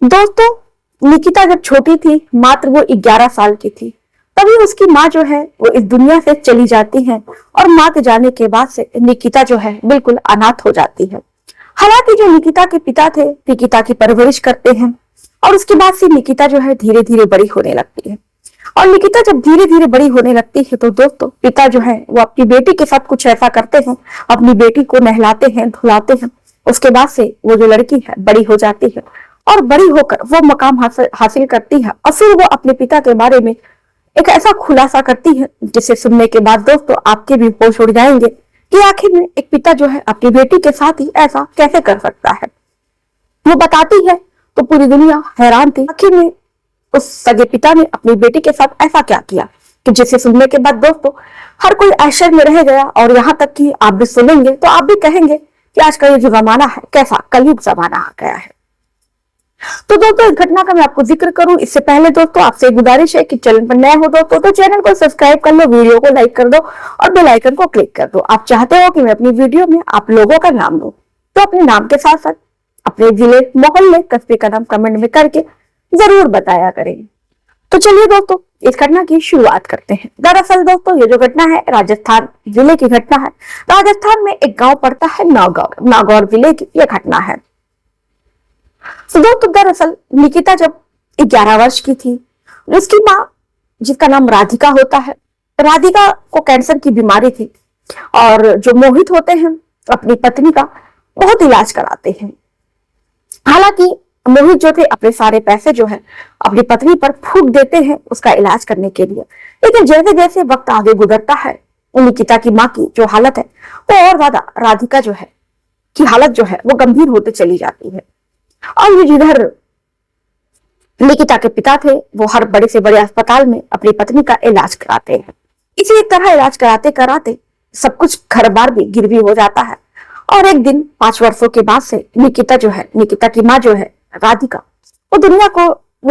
दोस्तों, निकिता जब छोटी थी, मात्र वो 11 साल की थी, तभी उसकी माँ जो है वो इस दुनिया से चली जाती है और माँ के जाने के बाद से निकिता जो है बिल्कुल अनाथ हो जाती है। हालांकि जो निकिता के पिता थे, निकिता की परवरिश करते हैं और उसके बाद से निकिता जो है धीरे धीरे बड़ी होने लगती है। और निकिता जब धीरे धीरे बड़ी होने लगती है तो दोस्तों, पिता जो है वो अपनी बेटी के साथ कुछ ऐसा करते हैं, अपनी बेटी को नहलाते हैं, धुलाते हैं। उसके बाद से वो जो लड़की है बड़ी हो जाती है और बड़ी होकर वो मकाम हासिल करती है और फिर वो अपने पिता के बारे में एक ऐसा खुलासा करती है जिसे सुनने के बाद दोस्तों आपके भी होश उड़ जाएंगे कि आखिर में एक पिता जो है अपनी बेटी के साथ ही ऐसा कैसे कर सकता है। वो बताती है तो पूरी दुनिया हैरान थी, आखिर में उस सगे पिता ने अपनी बेटी के साथ ऐसा क्या किया कि जिसे सुनने के बाद दोस्तों हर कोई आश्चर्य में रह गया। और यहाँ तक कि आप भी सुनेंगे तो आप भी कहेंगे कि आज का ये जो जमाना है कैसा कलयुग जमाना आ गया है। तो दोस्तों, इस घटना का मैं आपको जिक्र करूं इससे पहले दोस्तों आपसे गुजारिश है कि चैनल पर नए हो दोस्तों तो चैनल को सब्सक्राइब कर लो, वीडियो को लाइक कर दो और बेल आइकन को क्लिक कर दो। आप चाहते हो कि मैं अपनी वीडियो में आप लोगों का नाम लूं तो अपने नाम के साथ साथ अपने जिले, मोहल्ले, कस्बे का नाम कमेंट में करके जरूर बताया करें। तो चलिए दोस्तों, इस घटना की शुरुआत करते हैं। दरअसल दोस्तों, ये जो घटना है राजस्थान जिले की घटना है। राजस्थान में एक गांव पड़ता है नागौर, नागौर जिले की यह घटना है। तो दोस्तों, दरअसल निकिता जब 11 वर्ष की थी, उसकी माँ जिसका नाम राधिका होता है, राधिका को कैंसर की बीमारी थी और जो मोहित होते हैं अपनी पत्नी का बहुत इलाज कराते हैं। हालांकि मोहित जो थे अपने सारे पैसे जो है अपनी पत्नी पर फूंक देते हैं उसका इलाज करने के लिए। लेकिन जैसे जैसे वक्त आगे गुजरता है, निकिता की माँ की जो हालत है वो और ज्यादा राधिका जो है की हालत जो है वो गंभीर होते चली जाती है। और ये जिधर निकिता के पिता थे वो हर बड़े से बड़े अस्पताल में अपनी पत्नी का इलाज कराते हैं। इसी तरह इलाज कराते कराते सब कुछ घर बार भी गिरवी हो जाता है। और एक दिन 5 वर्षों के बाद से निकिता जो है, निकिता की माँ जो है राधिका, वो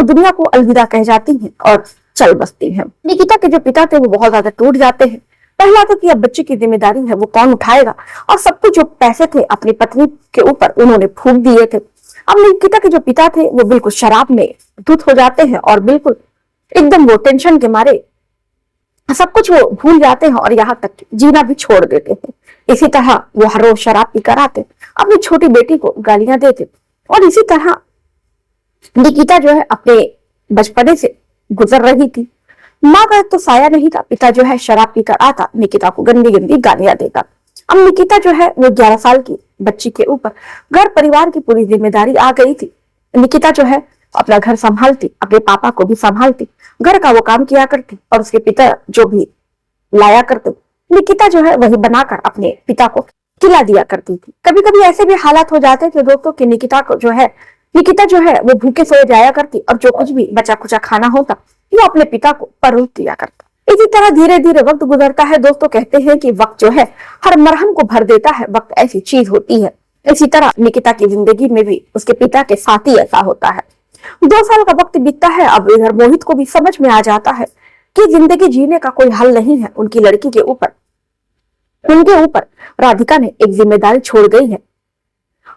दुनिया को अलविदा कह जाती हैं और चल बसती हैं। निकिता के जो पिता थे वो बहुत ज्यादा टूट जाते हैं। पहला तो कि अब बच्चे की जिम्मेदारी है वो कौन उठाएगा, और सब कुछ जो पैसे थे अपनी पत्नी के ऊपर उन्होंने फूंक दिए थे। अब निकिता के जो पिता थे वो बिल्कुल शराब में धुत हो जाते हैं और बिल्कुल एकदम वो टेंशन के मारे सब कुछ वो भूल जाते हैं और यहाँ तक जीना भी छोड़ देते हैं। इसी तरह वो हर रोज शराब पीकर आते, अपनी छोटी बेटी को गालियां देते और इसी तरह निकिता जो है अपने बचपने से गुजर रही थी। माँ का तो साया नहीं था, पिता जो है शराब पीकर आता, निकिता को गंदी गंदी गालियां देता। अब निकिता जो है वो 11 साल की बच्ची के ऊपर घर परिवार की पूरी जिम्मेदारी आ गई थी। निकिता जो है अपना घर संभालती, अपने पापा को भी संभालती, घर का वो काम किया करती और उसके पिता जो भी लाया करते निकिता जो है वही बनाकर अपने पिता को खिला दिया करती थी। कभी कभी ऐसे भी हालात हो जाते थे दोस्तों कि निकिता जो है वो भूखे सोए जाया करती और जो कुछ भी बचा कुचा खाना होता वो अपने पिता को परोस दिया करता। इसी तरह धीरे धीरे वक्त गुजरता है दोस्तों। कहते हैं कि वक्त जो है हर मरहम को भर देता है, वक्त ऐसी चीज होती है। इसी तरह निकिता की जिंदगी में भी उसके पिता के साथ ही ऐसा होता है। 2 साल का वक्त बीतता है। अब इधर मोहित को भी समझ में आ जाता है कि जिंदगी जीने का कोई हल नहीं है। उनकी लड़की के ऊपर उनके ऊपर राधिका ने एक जिम्मेदारी छोड़ गई है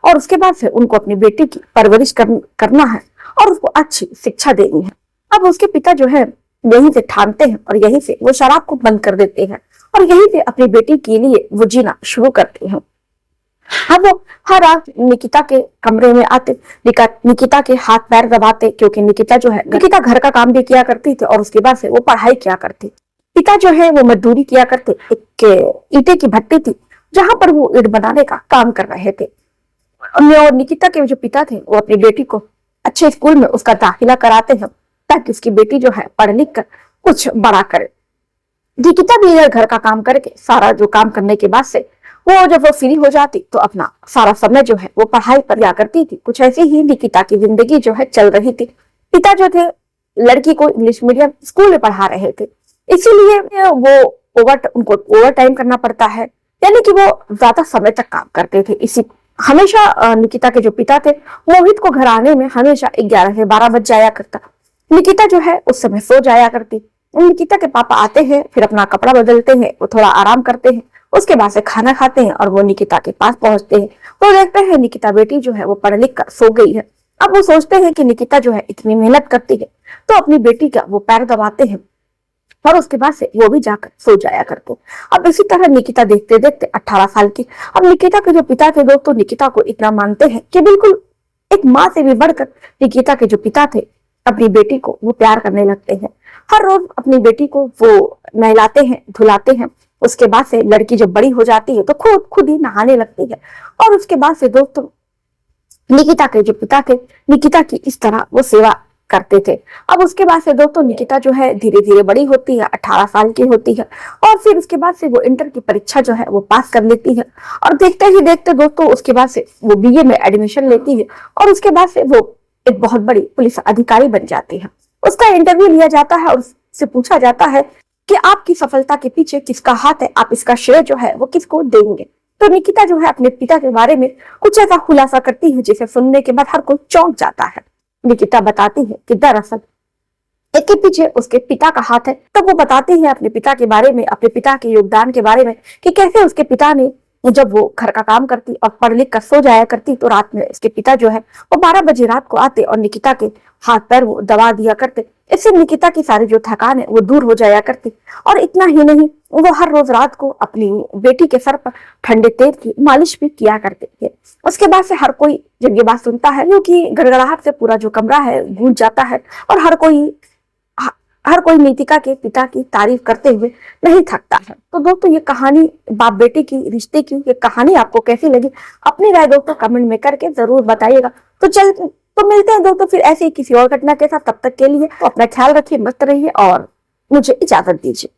और उसके बाद से उनको अपनी बेटी की परवरिश करना है और उसको अच्छी शिक्षा देनी है। अब उसके पिता जो है यहीं से ठानते हैं और यहीं से वो शराब को बंद कर देते हैं और यहीं से अपनी बेटी के लिए वो जीना शुरू करते हैं। अब वो हर रात निकिता के कमरे में आते, निकिता के हाथ पैर दबाते, क्योंकि निकिता घर का काम भी किया करती थी और उसके बाद से वो पढ़ाई किया करती। पिता जो है वो मजदूरी किया करते, एक ईंटे की भट्टी थी जहां पर वो ईंट बनाने का काम कर रहे थे। और निकिता के जो पिता थे वो अपनी बेटी को अच्छे स्कूल में उसका दाखिला कराते हैं ताकि उसकी बेटी जो है पढ़ लिख कर कुछ बड़ा करे। निकिता भी इधर घर का काम करके सारा जो काम करने के बाद से वो जब वो फ्री हो जाती तो अपना सारा समय जो है वो पढ़ाई पर दिया करती थी। कुछ ऐसी ही निकिता की जिंदगी जो है चल रही थी। पिता जो थे लड़की को इंग्लिश मीडियम स्कूल में पढ़ा रहे थे, इसीलिए वो उनको ओवर टाइम करना पड़ता है, यानी कि वो ज्यादा समय तक काम करते थे। इसी हमेशा निकिता के जो पिता थे मोहित को घर आने में हमेशा 11 से 12 बज जाया करता। निकिता जो है उस समय सो जाया करती। निकिता के पापा आते हैं, फिर अपना कपड़ा बदलते हैं, वो थोड़ा आराम करते हैं, उसके बाद से खाना खाते हैं और वो निकिता के पास पहुंचते हैं। तो देखते हैं निकिता बेटी जो है वो पढ़ लिख कर सो गई है। अब वो सोचते हैं कि निकिता जो है इतनी मेहनत करती है, तो अपनी बेटी का वो पैर दबाते हैं और उसके बाद से वो भी जाकर सो जाया करते। अब इसी तरह निकिता देखते देखते 18 साल की, अब निकिता के जो पिता थे दोस्तों निकिता को इतना मानते हैं कि बिल्कुल एक माँ से भी बढ़कर निकिता के जो पिता थे अपनी बेटी को वो प्यार करने लगते हैं। हर रोज अपनी बेटी को वो नहलाते हैं, धुलाते हैं। उसके बाद से लड़की जब बड़ी हो जाती है तो खुद खुद ही नहाने लगती है। और उसके बाद से दोस्तों निकिता के जो पिता थे निकिता की इस तरह वो सेवा करते थे। अब उसके बाद से दोस्तों निकिता जो है धीरे धीरे बड़ी होती है, 18 साल की होती है और फिर उसके बाद से वो इंटर की परीक्षा जो है वो पास कर लेती है। और देखते ही देखते दोस्तों उसके बाद से वो बीए में एडमिशन लेती है और उसके बाद से वो एक बहुत बड़ी पुलिस अधिकारी बन जाती है। उसका इंटरव्यू लिया जाता है और उससे पूछा जाता है कि आपकी सफलता के पीछे किसका हाथ है, आप इसका श्रेय जो है वो किसको देंगे। तो निकिता जो है अपने पिता के बारे में कुछ ऐसा खुलासा करती है जिसे सुनने के बाद हर कोई चौंक जाता है। निकिता बताती है कि दरअसल इसके पीछे उसके पिता का हाथ है। तब वो बताती है अपने पिता के बारे में, अपने पिता के योगदान के बारे में कि कैसे उसके पिता ने जब वो घर का काम करती और पढ़ लिख कर सो जाया करती तो रात में इसके पिता जो है वो 12 बजे रात को आते और निकिता के हाथ पैर वो दबा दिया करते। इससे निकिता की सारी जो थकान है वो दूर हो जाया करती। और इतना ही नहीं, वो हर रोज रात को अपनी बेटी के सर पर ठंडे तेल की मालिश भी किया करते थे। उसके बाद से हर कोई जब ये बात सुनता है क्योंकि गड़गड़ाहट से पूरा जो कमरा है गूंज जाता है और हर कोई निकिता के पिता की तारीफ करते हुए नहीं थकता है। तो दोस्तों ये कहानी बाप बेटे की रिश्ते की ये कहानी आपको कैसी लगी, अपनी राय दोस्तों कमेंट में करके जरूर बताइएगा। तो मिलते हैं दोस्तों फिर ऐसे ही किसी और घटना के साथ। तब तक के लिए तो अपना ख्याल रखिए, मस्त रहिए और मुझे इजाजत दीजिए।